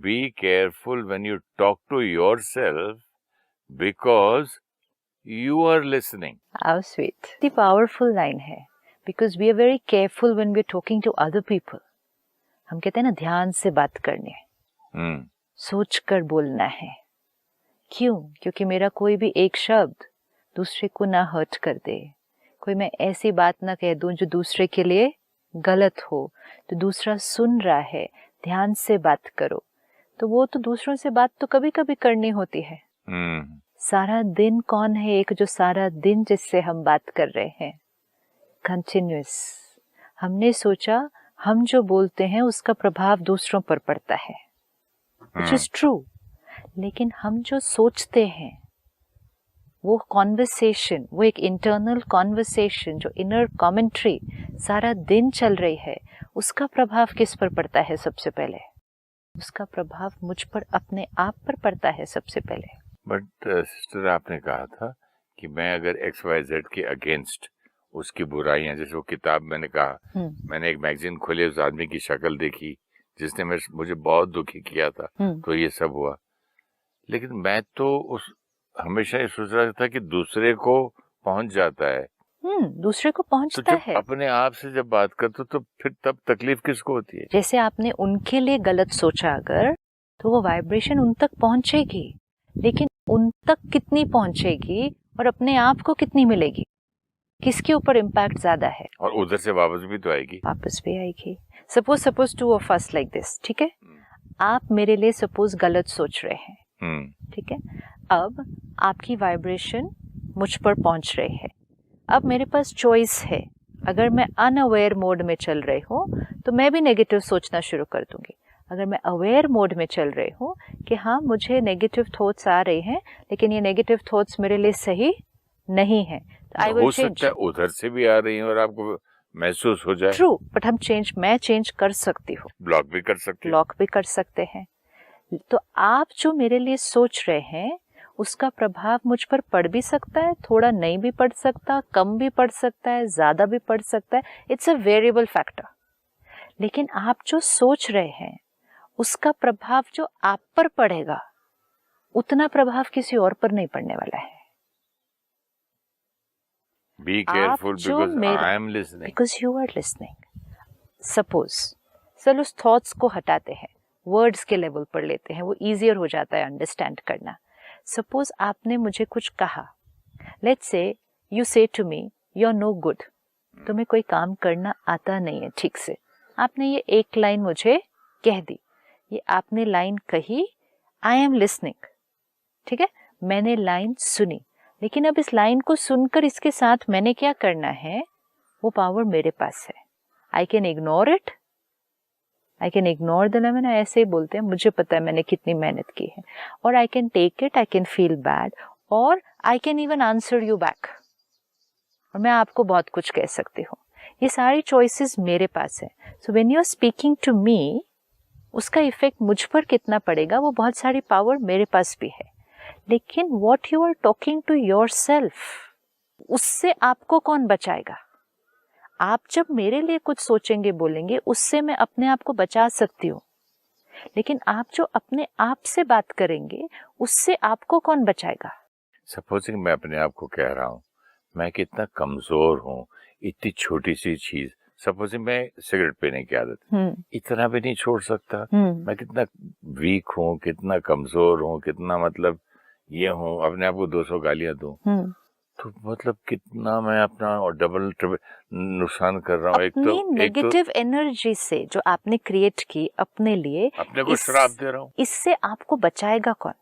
be careful when you talk to yourself because you are listening. How sweet. The powerful line है because we are very careful when we are talking to other people. हम कहते हैं ना ध्यान से बात करनी है, सोच कर बोलना है. क्यों? क्योंकि मेरा कोई भी एक शब्द दूसरे को ना हर्ट कर दे, कोई मैं ऐसी बात ना कह दूं जो दूसरे के लिए गलत हो. तो दूसरा सुन रहा है, ध्यान से बात करो. तो वो तो दूसरों से बात तो कभी कभी करनी होती है. सारा दिन कौन है एक जो सारा दिन जिससे हम बात कर रहे हैं? कंटिन्यूअस. हमने सोचा हम जो बोलते हैं उसका प्रभाव दूसरों पर पड़ता है, which is true. लेकिन हम जो सोचते हैं वो कॉन्वर्सेशन, वो एक इंटरनल कॉन्वर्सेशन, जो इनर कमेंट्री सारा दिन चल रही है, उसका प्रभाव किस पर पड़ता है? सबसे पहले उसका प्रभाव मुझ पर, अपने आप पर पड़ता है सबसे पहले. बट सिस्टर, आपने कहा था कि मैं अगर XYZ के अगेंस्ट उसकी बुराइयां, जैसे वो किताब मैंने कहा, मैंने एक मैगजीन खोली, उस आदमी की शक्ल देखी जिसने मुझे बहुत दुखी किया था, तो ये सब हुआ. लेकिन मैं तो हमेशा ये सोच रहा था कि दूसरे को पहुंच जाता है. दूसरे को पहुंचता है. अपने आप से जब बात करते तो फिर तब तकलीफ किसको होती है? जैसे आपने उनके लिए गलत सोचा अगर, तो वो वाइब्रेशन उन तक पहुंचेगी, लेकिन उन तक कितनी पहुंचेगी और अपने आप को कितनी मिलेगी, किसके ऊपर इम्पैक्ट ज्यादा है? और उधर से वापस भी तो आएगी. वापस भी आएगी. Suppose two of us like this, ठीक है? आप मेरे लिए सपोज गलत सोच रहे हैं, ठीक है? अब आपकी वाइब्रेशन मुझ पर पहुंच रही है. अब मेरे पास चॉइस है. अगर मैं अनअवेयर मोड में चल रही हूँ तो मैं भी नेगेटिव सोचना शुरू कर दूंगी. अगर मैं अवेयर मोड में चल रही हूँ कि हाँ मुझे नेगेटिव थॉट्स आ रहे हैं, लेकिन ये नेगेटिव थॉट्स मेरे लिए सही नहीं है, तो आई विल चेंज. हो सकता है उधर से भी आ रही है और आपको महसूस हो जाए. ट्रू, बट मैं चेंज कर सकती हूँ. ब्लॉक भी कर सकते हैं. तो आप जो मेरे लिए सोच रहे हैं उसका प्रभाव मुझ पर पड़ भी सकता है, थोड़ा नहीं भी पड़ सकता, कम भी पड़ सकता है, ज्यादा भी पड़ सकता है. It's a variable factor. लेकिन आप जो सोच रहे हैं उसका प्रभाव जो आप पर पड़ेगा, उतना प्रभाव किसी और पर नहीं पड़ने वाला है. Be careful because I am listening. Because you are listening. Suppose, चलो उस थॉट्स को हटाते हैं, वर्ड्स के लेवल पर लेते हैं, वो इजियर हो जाता है अंडरस्टैंड करना. सपोज आपने मुझे कुछ कहा, let's say you say to me you are no good, तुम्हें कोई काम करना आता नहीं है ठीक से. आपने ये एक लाइन मुझे कह दी, ये आपने लाइन कही, आई एम लिसनिंग, ठीक है? मैंने लाइन सुनी, लेकिन अब इस लाइन को सुनकर इसके साथ मैंने क्या करना है, वो पावर मेरे पास है. I can ignore it, I can ignore the line. ऐसे ही बोलते हैं, मुझे पता है मैंने कितनी मेहनत की है. और I can take it, I can feel bad, और I can even answer you back, और मैं आपको बहुत कुछ कह सकती हूँ. ये सारी चॉइसेस मेरे पास है. So when you are speaking to me, उसका इफेक्ट मुझ पर कितना पड़ेगा, वो बहुत सारी पावर मेरे पास भी है. लेकिन what you are talking to yourself, उससे आपको कौन बचाएगा? आप जब मेरे लिए कुछ सोचेंगे, बोलेंगे, उससे मैं अपने आप को बचा सकती हूँ. लेकिन आप जो अपने आप से बात करेंगे, उससे आपको कौन बचाएगा? सपोजिंग मैं अपने आप को कह रहा हूँ मैं कितना कमजोर हूँ, इतनी छोटी सी चीज. सपोजिंग मैं सिगरेट पीने की आदत इतना भी नहीं छोड़ सकता. मैं कितना वीक हूँ, कितना कमजोर हूँ, कितना मतलब ये हूँ, अपने आप को 200 गालियां दूं, तो मतलब कितना मैं अपना और डबल ट्रिपल नुकसान कर रहा हूँ. अपनी नेगेटिव एनर्जी से जो आपने क्रिएट की अपने लिए, अपने को श्राप दे रहा हूँ. इससे आपको बचाएगा कौन?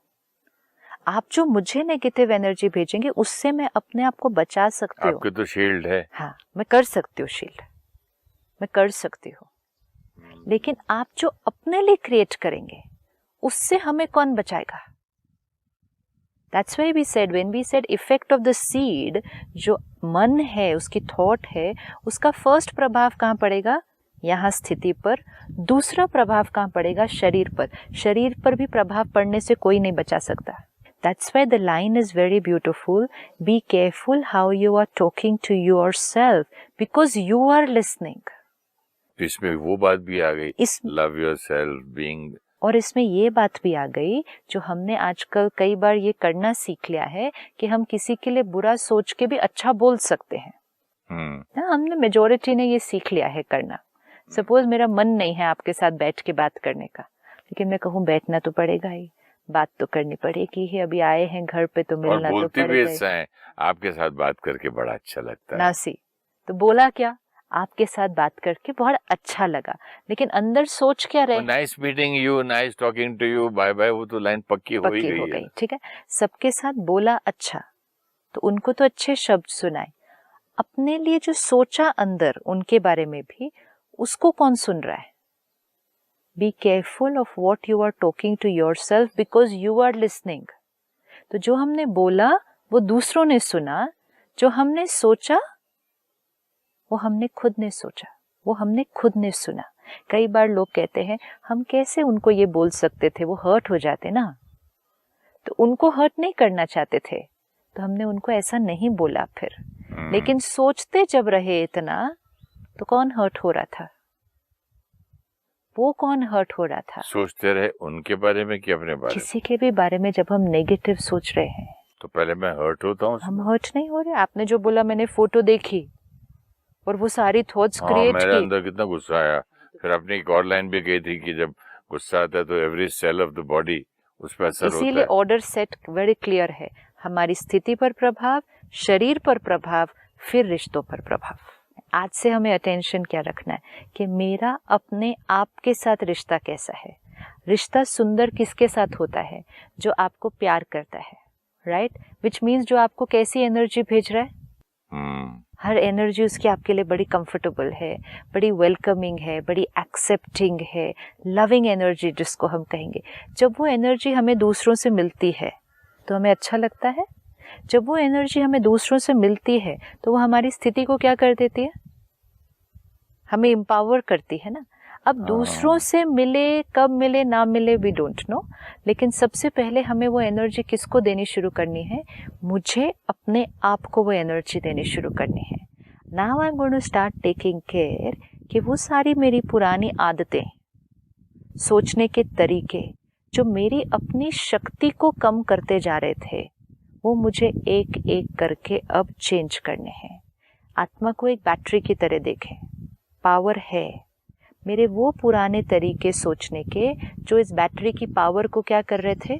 आप जो मुझे नेगेटिव एनर्जी भेजेंगे, उससे मैं अपने आप को बचा सकती हूँ. आपके तो शील्ड है. हाँ, मैं कर सकती हूँ शील्ड, मैं कर सकती हूँ. लेकिन आप जो अपने लिए क्रिएट करेंगे, उससे हमें कौन बचाएगा? That's why we said, when we said effect of the seed, जो मन है, उसकी थॉट है, उसका फर्स्ट प्रभाव कहाँ पड़ेगा? यहाँ स्थिति पर. दूसरा प्रभाव कहाँ पड़ेगा? शरीर पर. शरीर पर भी प्रभाव पड़ने से कोई नहीं बचा सकता. That's why the line is very beautiful. Be careful how you are talking to yourself, because you are listening. इसमें वो बात भी आ गई, love yourself, being और इसमें ये बात भी आ गई जो हमने आजकल कई बार ये करना सीख लिया है कि हम किसी के लिए बुरा सोच के भी अच्छा बोल सकते हैं। हमने मेजोरिटी ने ये सीख लिया है करना। सपोज मेरा मन नहीं है आपके साथ बैठ के बात करने का, लेकिन मैं कहूँ बैठना तो पड़ेगा ही, बात तो करनी पड़ेगी ही, अभी आए हैं घर पे तो मिलना तो पड़ेगा। भी ऐसा है, आपके साथ बात करके बड़ा अच्छा लगता है नासी, तो बोला क्या, आपके साथ बात करके बहुत अच्छा लगा, लेकिन अंदर सोच क्या रहे, nice meeting you, nice talking to you, bye bye, वो तो लाइन पक्की हो गई। ठीक है, सबके साथ बोला अच्छा, तो उनको तो अच्छे शब्द सुनाए, अपने लिए जो सोचा अंदर उनके बारे में भी, उसको कौन सुन रहा है? Be careful of what you are talking to yourself because you are listening. तो जो हमने बोला वो दूसरों ने सुना, जो हमने सोचा वो हमने खुद ने सोचा, वो हमने खुद ने सुना। कई बार लोग कहते हैं हम कैसे उनको ये बोल सकते थे, वो हर्ट हो जाते ना, तो उनको हर्ट नहीं करना चाहते थे तो हमने उनको ऐसा नहीं बोला फिर, लेकिन सोचते जब रहे इतना तो कौन हर्ट हो रहा था? वो कौन हर्ट हो रहा था? सोचते रहे उनके बारे में कि अपने बारे में? किसी के भी बारे में जब हम नेगेटिव सोच रहे हैं तो पहले मैं हर्ट होता हूँ। हम हर्ट नहीं हो रहे। आपने जो बोला, मैंने फोटो देखी और वो सारी थॉट्स क्रिएट की, मेरे अंदर कितना गुस्सा आया। फिर अपनी एक और लाइन भी गई थी कि जब गुस्सा आता है तो every cell of the body उस पर असर होता है। इसीलिए ऑर्डर सेट वेरी क्लियर है, हमारी स्थिति पर प्रभाव, शरीर पर प्रभाव, फिर रिश्तों पर प्रभाव। आज से हमें अटेंशन क्या रखना है कि मेरा अपने आप के साथ रिश्ता कैसा है। रिश्ता सुंदर किसके साथ होता है? जो आपको प्यार करता है, राइट, विच मीन्स जो आपको कैसी एनर्जी भेज रहा है। हर एनर्जी उसकी आपके लिए बड़ी कंफर्टेबल है, बड़ी वेलकमिंग है, बड़ी एक्सेप्टिंग है, लविंग एनर्जी जिसको हम कहेंगे। जब वो एनर्जी हमें दूसरों से मिलती है तो हमें अच्छा लगता है। जब वो एनर्जी हमें दूसरों से मिलती है तो वो हमारी स्थिति को क्या कर देती है? हमें एम्पावर करती है ना। अब दूसरों से मिले, कब मिले ना मिले वी डोंट नो, लेकिन सबसे पहले हमें वो एनर्जी किसको देनी शुरू करनी है? मुझे अपने आप को वो एनर्जी देनी शुरू करनी है। Now I am going to start taking care कि वो सारी मेरी पुरानी आदतें, सोचने के तरीके जो मेरी अपनी शक्ति को कम करते जा रहे थे, वो मुझे एक एक करके अब चेंज करने हैं। आत्मा को एक बैटरी की तरह देखें, पावर है। मेरे वो पुराने तरीके सोचने के जो इस बैटरी की पावर को क्या कर रहे थे?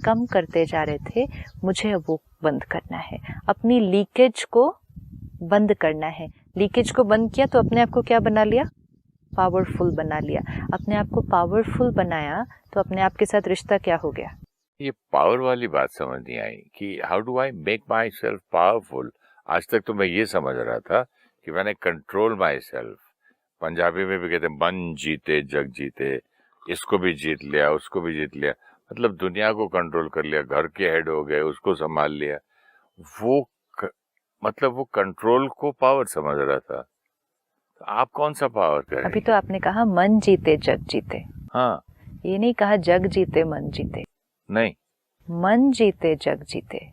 कम करते जा रहे थे, मुझे अब वो बंद करना है। अपनी लीकेज को बंद करना है। लीकेज को बंद किया तो अपने आप को क्या बना लिया? पावरफुल बना लिया। अपने आप को पावरफुल बनाया तो अपने आप के साथ रिश्ता क्या हो गया? ये पावर वाली बात समझ नहीं आई कि how do I make my self powerful. आज तक तो मैं ये समझ रहा था कि मैंने कंट्रोल माई सेल्फ। पंजाबी में भी कहते हैं मन जीते जग जीते, इसको भी जीत लिया, उसको भी जीत लिया, मतलब दुनिया को कंट्रोल कर लिया, घर के हेड हो गए, उसको संभाल लिया। मतलब वो कंट्रोल को पावर समझ रहा था। तो आप कौन सा पावर करें? अभी तो आपने कहा मन जीते जग जीते। हाँ, ये नहीं कहा जग जीते मन जीते। नहीं, मन जीते जग जीते।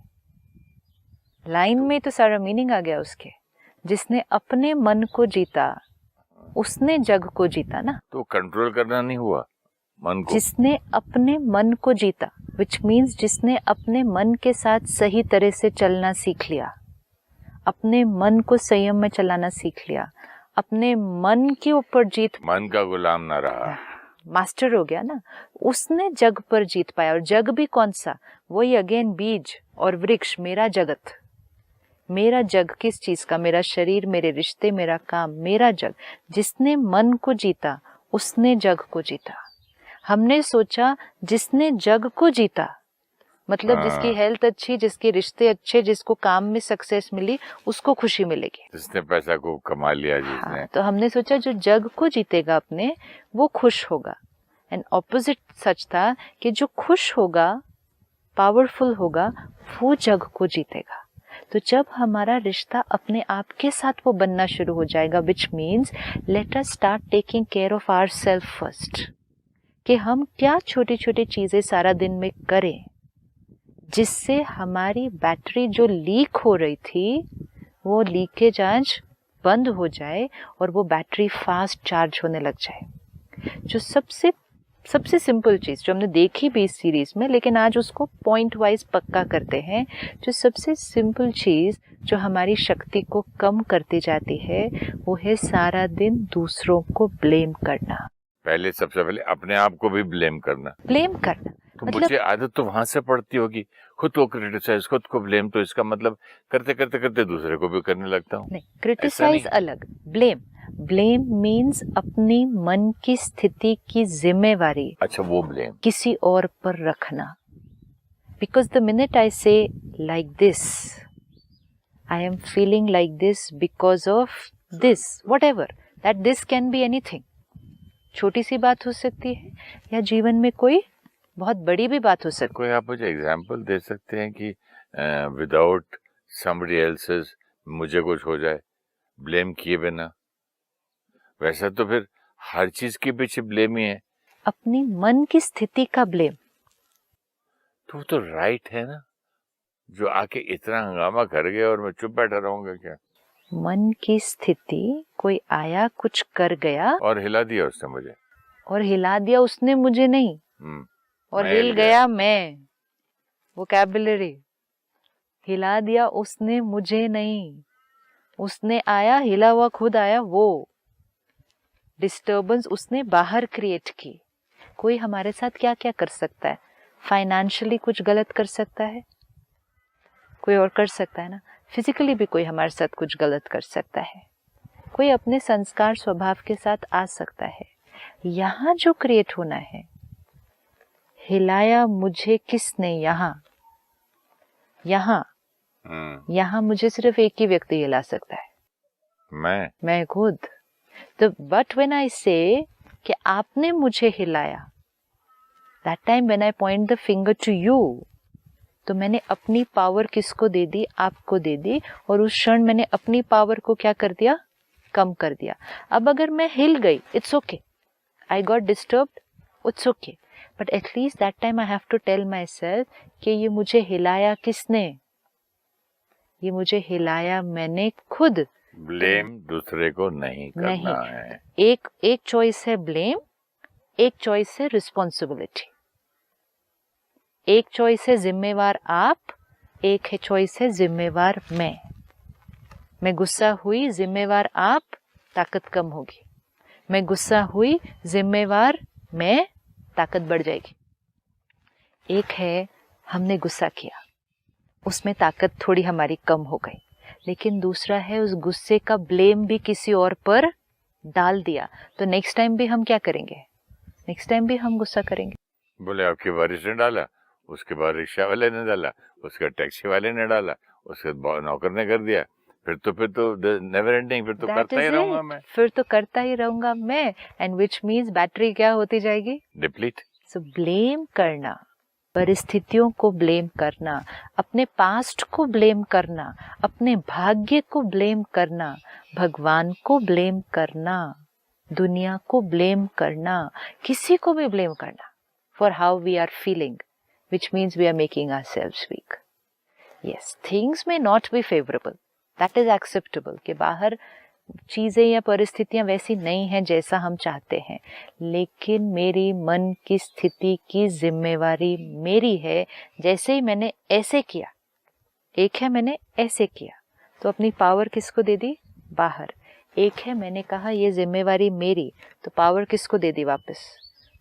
लाइन में तो सारा मीनिंग आ गया उसके। जिसने अपने मन को जीता उसने जग को जीता ना। तो कंट्रोल करना नहीं हुआ मन को। जिसने अपने मन को जीता, विच मीन्स जिसने अपने मन के साथ सही तरह से चलना सीख लिया, अपने मन को संयम में चलाना सीख लिया, अपने मन के ऊपर जीत, मन का गुलाम ना रहा, मास्टर हो गया ना, उसने जग पर जीत पाया। और जग भी कौन सा? वही अगेन बीज और वृक्ष, मेरा जगत। मेरा जग किस चीज का? मेरा शरीर, मेरे रिश्ते, मेरा काम, मेरा जग। जिसने मन को जीता उसने जग को जीता। हमने सोचा जिसने जग को जीता मतलब जिसकी हेल्थ अच्छी, जिसके रिश्ते अच्छे, जिसको काम में सक्सेस मिली, उसको खुशी मिलेगी। जिसने पैसा को कमा लिया, जिसने तो हमने सोचा जो जग को जीतेगा अपने, वो खुश होगा। एंड ऑपोजिट सच था कि जो खुश होगा, पावरफुल होगा, वो जग को जीतेगा। तो जब हमारा रिश्ता अपने आप के साथ वो बनना शुरू हो जाएगा, which means let us start taking care of our self first, कि हम क्या छोटी छोटी चीजें सारा दिन में करें जिससे हमारी बैटरी जो लीक हो रही थी वो लीकेज आज बंद हो जाए और वो बैटरी फास्ट चार्ज होने लग जाए। जो सबसे सबसे सिंपल चीज जो हमने देखी भी इस सीरीज में, लेकिन आज उसको पॉइंट वाइज पक्का करते हैं। जो सबसे सिंपल चीज जो हमारी शक्ति को कम करती जाती है वो है सारा दिन दूसरों को ब्लेम करना। पहले सबसे पहले अपने आप को भी ब्लेम करना। तो मतलब मुझे आदत तो वहां से पड़ती होगी, खुद को क्रिटिसाइज, खुद को ब्लेम, तो इसका मतलब करते करते करते दूसरे को भी करने लगता हूँ। नहीं, क्रिटिसाइज अलग, ब्लेम मीन्स अपनी मन की स्थिति की जिम्मेवारी अच्छा, वो ब्लेम किसी और पर रखना। बिकॉज द मिनट आई से like this, I am feeling like this because of this, what ever that, this can be anything. छोटी सी बात हो सकती है या जीवन में कोई बहुत बड़ी भी बात हो सकती है। कोई आप मुझे एग्जाम्पल दे सकते हैं कि विदाउट समबडी एल्सेस मुझे कुछ हो जाए ब्लेम किए बिना? वैसा तो फिर हर चीज के पीछे ब्लेम ही है। अपनी मन की स्थिति का ब्लेम तो वो तो राइट है ना, जो आके इतना हंगामा कर गया और मैं चुप बैठा रहूंगा क्या? मन की स्थिति, कोई आया कुछ कर गया और हिला दिया उसने मुझे, और हिला दिया उसने मुझे नहीं, और मैं हिल गया मैं, वोकैबुलरी, हिला दिया उसने मुझे नहीं, उसने आया, हिला हुआ खुद आया, वो डिस्टर्बेंस उसने बाहर क्रिएट की। कोई हमारे साथ क्या क्या कर सकता है? फाइनेंशियली कुछ गलत कर सकता है, कोई और कर सकता है ना। फिजिकली भी कोई हमारे साथ कुछ गलत कर सकता है, कोई अपने संस्कार स्वभाव के साथ आ सकता है। यहाँ जो क्रिएट होना है, हिलाया मुझे किसने? यहाँ मुझे सिर्फ एक ही व्यक्ति हिला सकता है, मैं खुद। तो बट व्हेन आई से कि आपने मुझे हिलाया, that time when I point the finger to you, तो मैंने अपनी पावर किसको दे दी? आपको दे दी। और उस क्षण मैंने अपनी पावर को क्या कर दिया? कम कर दिया। अब अगर मैं हिल गई, it's okay, I got disturbed, it's okay, but at least that time I have to tell myself कि ये मुझे हिलाया किसने? ये मुझे हिलाया मैंने खुद। ब्लेम दूसरे को नहीं करना है। एक चॉइस है ब्लेम, एक चॉइस है रिस्पॉन्सिबिलिटी। एक चॉइस है जिम्मेवार आप, एक है चॉइस है जिम्मेवार मैं गुस्सा हुई, जिम्मेवार आप, ताकत कम होगी। मैं गुस्सा हुई, जिम्मेवार मैं, ताकत बढ़ जाएगी। एक है हमने गुस्सा किया, उसमें ताकत थोड़ी हमारी कम हो गई, लेकिन दूसरा है उस गुस्से का ब्लेम भी किसी और पर डाल दिया। तो नेक्स्ट टाइम भी हम क्या करेंगे? नेक्स्ट टाइम भी हम गुस्सा करेंगे। बोले आपके बारिश ने डाला, उसके बाद रिक्शा वाले ने डाला, उसके टैक्सी वाले ने डाला, उसके नौकर ने कर दिया, फिर तो नेवर एंडिंग, फिर तो करता ही रहूंगा मैं, फिर तो करता ही रहूंगा मैं। एंड विच मीन्स बैटरी क्या होती जाएगी? डिप्लीट। सो ब्लेम करना, परिस्थितियों को ब्लेम करना, अपने पास्ट को ब्लेम करना, अपने भाग्य को ब्लेम करना, भगवान को ब्लेम करना, दुनिया को ब्लेम करना, किसी को भी ब्लेम करना for how we are feeling, which means we are making ourselves weak. Yes, things may not be favorable. That is acceptable कि बाहर चीजें या परिस्थितियां वैसी नहीं हैं जैसा हम चाहते हैं, लेकिन मेरी मन की स्थिति की जिम्मेवारी मेरी है। जैसे ही मैंने ऐसे किया, एक है मैंने ऐसे किया, तो अपनी पावर किसको दे दी? बाहर। एक है मैंने कहा ये जिम्मेवारी मेरी, तो पावर किसको दे दी? वापस।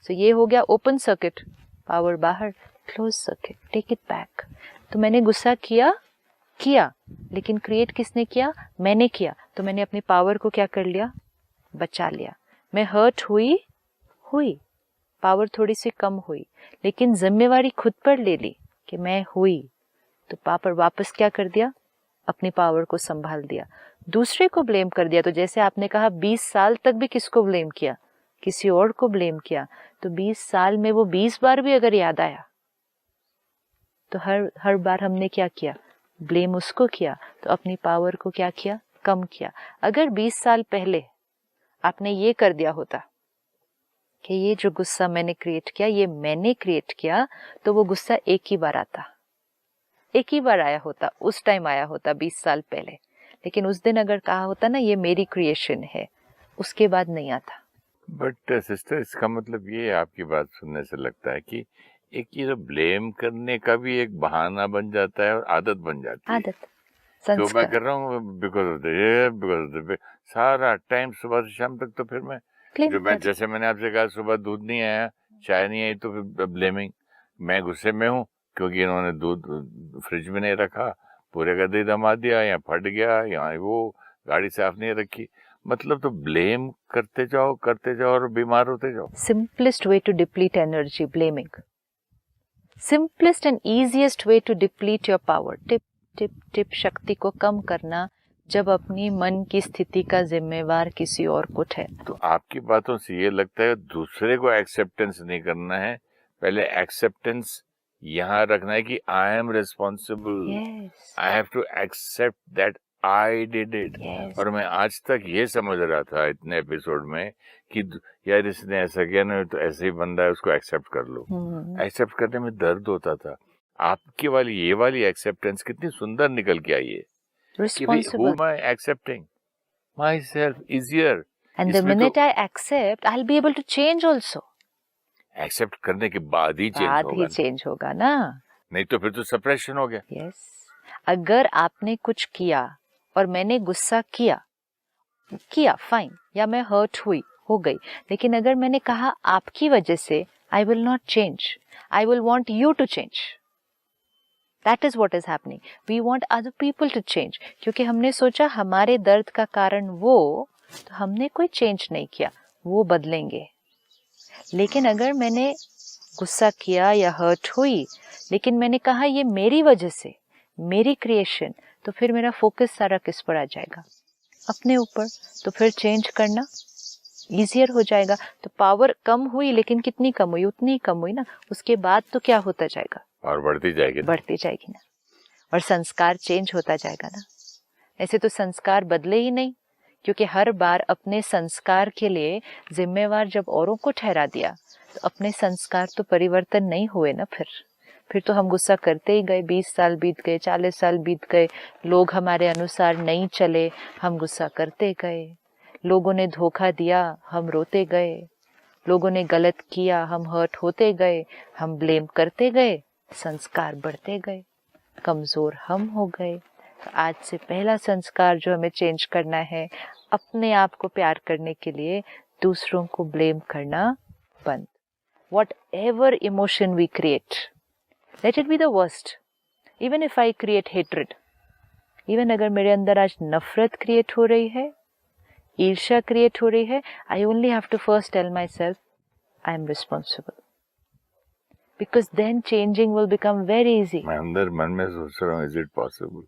तो ये हो गया ओपन सर्किट, पावर बाहर, close circuit, take it back. तो मैंने गुस्सा किया, लेकिन क्रिएट किसने किया? मैंने किया। तो मैंने अपनी पावर को क्या कर लिया? बचा लिया। मैं हर्ट हुई, पावर थोड़ी सी कम हुई, लेकिन जिम्मेवारी खुद पर ले ली कि मैं हुई, तो पावर वापस क्या कर दिया? अपनी पावर को संभाल दिया। दूसरे को ब्लेम कर दिया। तो जैसे आपने कहा 20 साल तक भी किसको ब्लेम किया? किसी और को ब्लेम किया। तो 20 साल में वो 20 बार भी अगर याद आया, तो हर बार हमने क्या किया? ब्लेम उसको किया, तो अपनी पावर को क्या किया? कम किया। अगर 20 साल पहले आपने ये कर दिया होता कि ये जो गुस्सा मैंने क्रिएट किया, ये मैंने क्रिएट किया, तो वो गुस्सा एक ही बार आया होता, उस टाइम आया होता 20 साल पहले। लेकिन उस दिन अगर कहा होता ना ये मेरी क्रिएशन है, उसके बाद नहीं आता। बट सिस्टर, इसका मतलब ये आपकी बात सुनने से लगता है कि एक ये ब्लेम करने का भी एक बहाना बन जाता है और आदत बन जाती है। आदत, जो मैं संस्कार, कर रहा हूँ because of the because of the सारा टाइम सुबह से शाम तक, तो फिर मैं क्लेम जो मैं कर। जैसे मैंने आपसे कहा सुबह दूध नहीं आया, चाय नहीं आई, तो फिर ब्लेमिंग, मैं गुस्से में हूँ क्योंकि इन्होंने दूध फ्रिज में नहीं रखा, पूरे का दही दमा दिया, या फट गया, या वो गाड़ी साफ नहीं रखी। मतलब तो ब्लेम करते जाओ और बीमार होते जाओ। Simplest way to deplete energy, blaming. Simplest and easiest way to deplete your power. Tip tip tip शक्ति को कम करना जब अपनी मन की स्थिति का जिम्मेवार किसी और को ठहराना। तो आपकी बातों से ये लगता है दूसरे को एक्सेप्टेंस नहीं करना है, पहले एक्सेप्टेंस यहाँ रखना है कि I am responsible, I have to accept that I did it. और मैं आज तक ये समझ रहा था इतने एपिसोड में कि यार इसने ऐसा किया ना, तो ऐसे ही बंदा है, उसको एक्सेप्ट कर लो। एक्सेप्ट करने में दर्द होता था। आपकी वाली ये वाली एक्सेप्टेंस कितनी सुंदर निकल के आई है कि भाई who am I accepting myself easier, and the minute I accept I'll be able to change also. Accept करने के बाद ही चेंज होगा ना, नहीं तो फिर तो सप्रेशन हो गया। यस अगर आपने कुछ किया और मैंने गुस्सा किया फाइन, या मैं हर्ट हुई, हो गई, लेकिन अगर मैंने कहा आपकी वजह से I will not change, I will want you to change, that is what is happening. We want other people to change, क्योंकि हमने सोचा हमारे दर्द का कारण वो, तो हमने कोई चेंज नहीं किया, वो बदलेंगे। लेकिन अगर मैंने गुस्सा किया या हर्ट हुई, लेकिन मैंने कहा ये मेरी वजह से, मेरी क्रिएशन, तो फिर मेरा फोकस सारा किस पर आ जाएगा? अपने ऊपर। तो फिर चेंज करना इजियर हो जाएगा। तो पावर कम हुई, लेकिन कितनी कम हुई? उतनी ही कम हुई ना। उसके बाद तो क्या होता जाएगा? और बढ़ती जाएगी ना। और संस्कार चेंज होता जाएगा ना। ऐसे तो संस्कार बदले ही नहीं, क्योंकि हर बार अपने संस्कार के लिए जिम्मेवार जब औरों को ठहरा दिया, तो अपने संस्कार तो परिवर्तन नहीं हुए ना। फिर तो हम गुस्सा करते ही गए। 20 साल बीत गए, 40 साल बीत गए, लोग हमारे अनुसार नहीं चले, हम गुस्सा करते गए। लोगों ने धोखा दिया, हम रोते गए। लोगों ने गलत किया, हम हर्ट होते गए, हम ब्लेम करते गए, संस्कार बढ़ते गए, कमजोर हम हो गए। तो आज से पहला संस्कार जो हमें चेंज करना है, अपने आप को प्यार करने के लिए दूसरों को ब्लेम करना बंद। Whatever emotion we create, let it be the worst. Even if I create hatred, even अगर मेरे अंदर आज नफरत क्रिएट हो रही है, ईर्ष्या क्रिएट हो रही है, I only have to first tell myself I am responsible, because then changing will become very easy. मैं अंदर मन में सोच रहा हूँ, is it possible?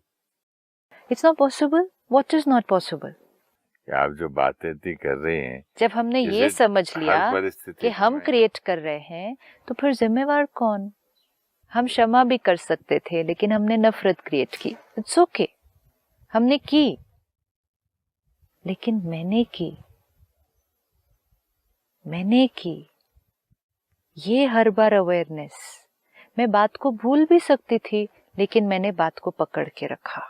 It's not possible. What is not possible? आप जो बातें थी कर रहे हैं, जब हमने ये समझ लिया कि हम क्रिएट कर रहे हैं, तो फिर जिम्मेवार कौन? हम क्षमा भी कर सकते थे, लेकिन हमने नफरत क्रिएट की। इट्स ओके, हमने की, लेकिन मैंने की ये हर बार अवेयरनेस। मैं बात को भूल भी सकती थी, लेकिन मैंने बात को पकड़ के रखा।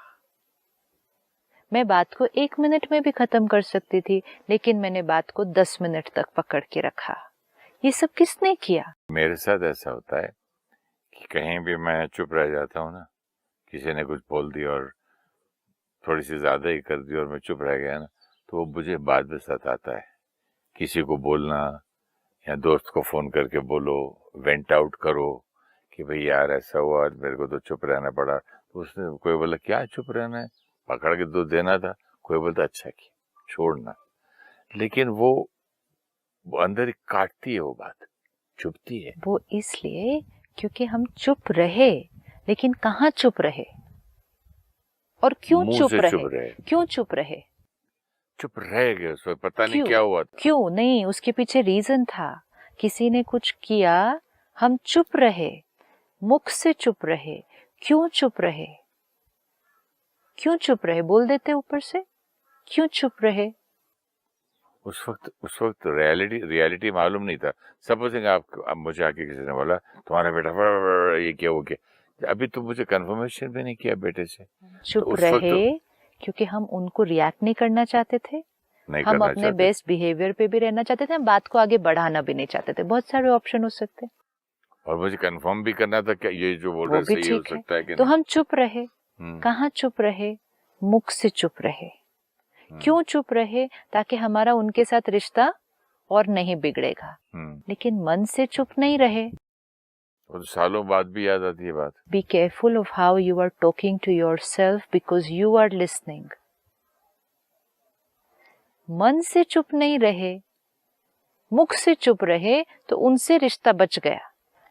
मैं बात को 1 मिनट में भी खत्म कर सकती थी, लेकिन मैंने बात को 10 मिनट तक पकड़ के रखा। ये सब किसने किया? मेरे साथ ऐसा होता है कि कहीं भी मैं चुप रह जाता हूँ ना, किसी ने कुछ बोल दिया और थोड़ी सी ज्यादा ही कर दी और मैं चुप रह गया ना, तो वो मुझे बाद में सताता है। किसी को बोलना या दोस्त को फोन करके बोलो, वेंट आउट करो कि भाई यार ऐसा हुआ, आज मेरे को तो चुप रहना पड़ा। तो उसने कोई बोला क्या चुप रहना है, पकड़ के तो देना था। कोई बोलता अच्छा किया, छोड़ना। लेकिन वो अंदर ही काटती है, वो बात चुभती है। वो इसलिए क्योंकि हम चुप रहे, लेकिन कहाँ चुप रहे और क्यों चुप रहे? क्यों चुप रहे? चुप रह गए, उसमें पता नहीं क्या हुआ था। क्यों नहीं, उसके पीछे रीजन था। किसी ने कुछ किया, हम चुप रहे, मुख से चुप रहे। क्यों चुप रहे? क्यों चुप रहे? बोल देते ऊपर से, क्यों चुप रहे? उस वक्त रियलिटी मालूम नहीं था। सपोजिंग आप मुझे आके किसी ने बोला तुम्हारा बेटा ये क्या वो क्या, अभी तो मुझे कंफर्मेशन भी नहीं किया बेटे से। चुप रहे क्योंकि हम उनको रिएक्ट नहीं करना चाहते थे। नहीं हम करना अपने चाहते। बेस्ट बिहेवियर पे भी रहना चाहते थे, हम बात को आगे बढ़ाना भी नहीं चाहते थे। बहुत सारे ऑप्शन हो सकते हैं। और मुझे कंफर्म भी करना था क्या ये जो बोल वो रहे भी सही हो ठीक है। सकता है कि तो नहीं। हम चुप रहे। कहाँ चुप रहे? मुख से चुप रहे। क्यों चुप रहे? ताकि हमारा उनके साथ रिश्ता और नहीं बिगड़ेगा। लेकिन मन से चुप नहीं रहे। और सालों बाद भी याद आती है बात। Be careful of how you are talking to yourself because you are listening. मन से चुप नहीं रहे, मुख से चुप रहे तो उनसे रिश्ता बच गया।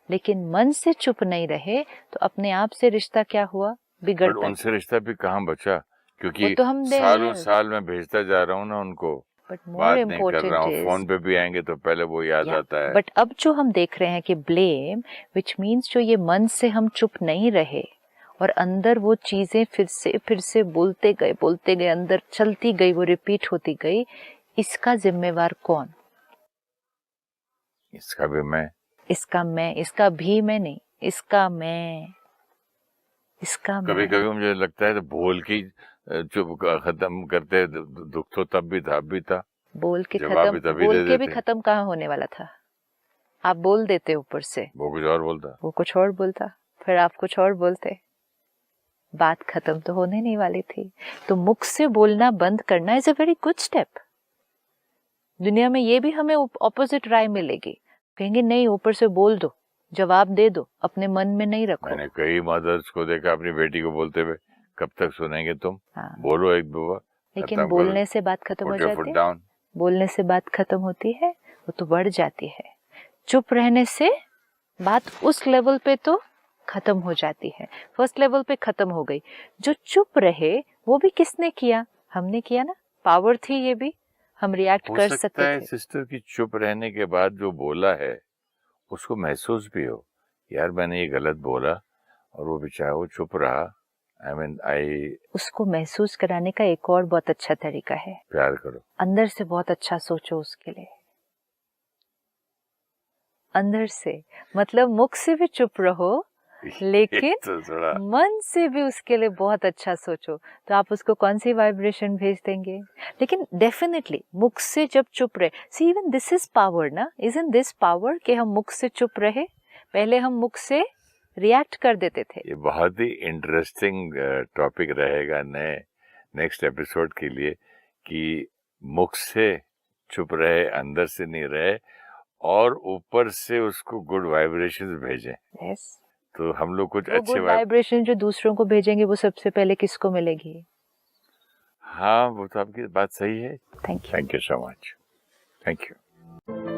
लेकिन मन से चुप नहीं रहे तो अपने आप से रिश्ता क्या हुआ? बिगड़ता। उनसे रिश्ता भी कहाँ बचा, क्योंकि तो हम सालों साल मैं भेजता जा रहा हूँ ना उनको, बात नहीं कर रहा हूँ, फोन पे भी आएंगे तो पहले वो याद आता है। बट अब जो हम देख रहे हैं कि ब्लेम, विच मीन्स जो ये मन से हम चुप नहीं रहे और अंदर वो चीजें फिर से बोलते गए, अंदर चलती गई, वो रिपीट होती गई। इसका जिम्मेवार कौन? इसका भी मैं, इसका मैं, इसका भी मैं नहीं, इसका मैं, इसका कभी मैं। कभी मुझे लगता है तो बोल के चुप खत्म करते, दुख तो तब भी था, अब भी था। बोल के जवाब खत्म, तभी बोल दे के भी देते। खत्म कहाँ होने वाला था? आप बोल देते ऊपर से, वो कुछ और बोलता, वो कुछ और बोलता, फिर आप कुछ और बोलते, बात खत्म तो होने नहीं वाली थी। तो मुख से बोलना बंद करना is a very good step. दुनिया में ये भी हमें ऑपोजिट राय मिलेगी, कहेंगे नहीं ऊपर से बोल दो, जवाब दे दो, अपने मन में नहीं रखो। मैंने कई मदर्स को देखा अपनी बेटी को बोलते हुए, कब तक सुनेंगे तुम? हाँ। बोलो एक दो बार। लेकिन बोलने से बात खत्म हो जाती है। बोलने से बात खत्म होती है, वो तो बढ़ जाती है। चुप रहने से बात उस लेवल पे तो खत्म हो जाती है। फर्स्ट लेवल पे खत्म हो गई। जो चुप रहे वो भी किसने किया? हमने किया ना। पावर थी ये भी, हम रिएक्ट कर सकते थे। सिस्टर की चुप रहने के बाद जो बोला है उसको महसूस भी हो, यार मैंने ये गलत बोला, और वो बेचारा वो चुप रहा। उसको महसूस कराने का एक और बहुत अच्छा तरीका है, प्यार करो। अंदर से बहुत अच्छा सोचो उसके लिए। अंदर से मतलब मुख से भी चुप रहो, लेकिन तो मन से भी उसके लिए बहुत अच्छा सोचो। तो आप उसको कौन सी वाइब्रेशन भेज देंगे? लेकिन डेफिनेटली मुख से जब चुप रहे, see even this is power ना, इजंट दिस पावर कि हम मुख से चुप रहे? पहले हम मुख से रिएक्ट कर देते थे। ये बहुत ही इंटरेस्टिंग टॉपिक रहेगा नेक्स्ट एपिसोड के लिए, कि मुख से चुप रहे, अंदर से नहीं रहे, और ऊपर से उसको गुड वाइब्रेशंस भेजें। yes. तो हम लोग कुछ अच्छे गुड वाइब्रेशन जो दूसरों को भेजेंगे वो सबसे पहले किसको मिलेगी? हाँ, वो तो आपकी बात सही है। Thank you so much. Thank you.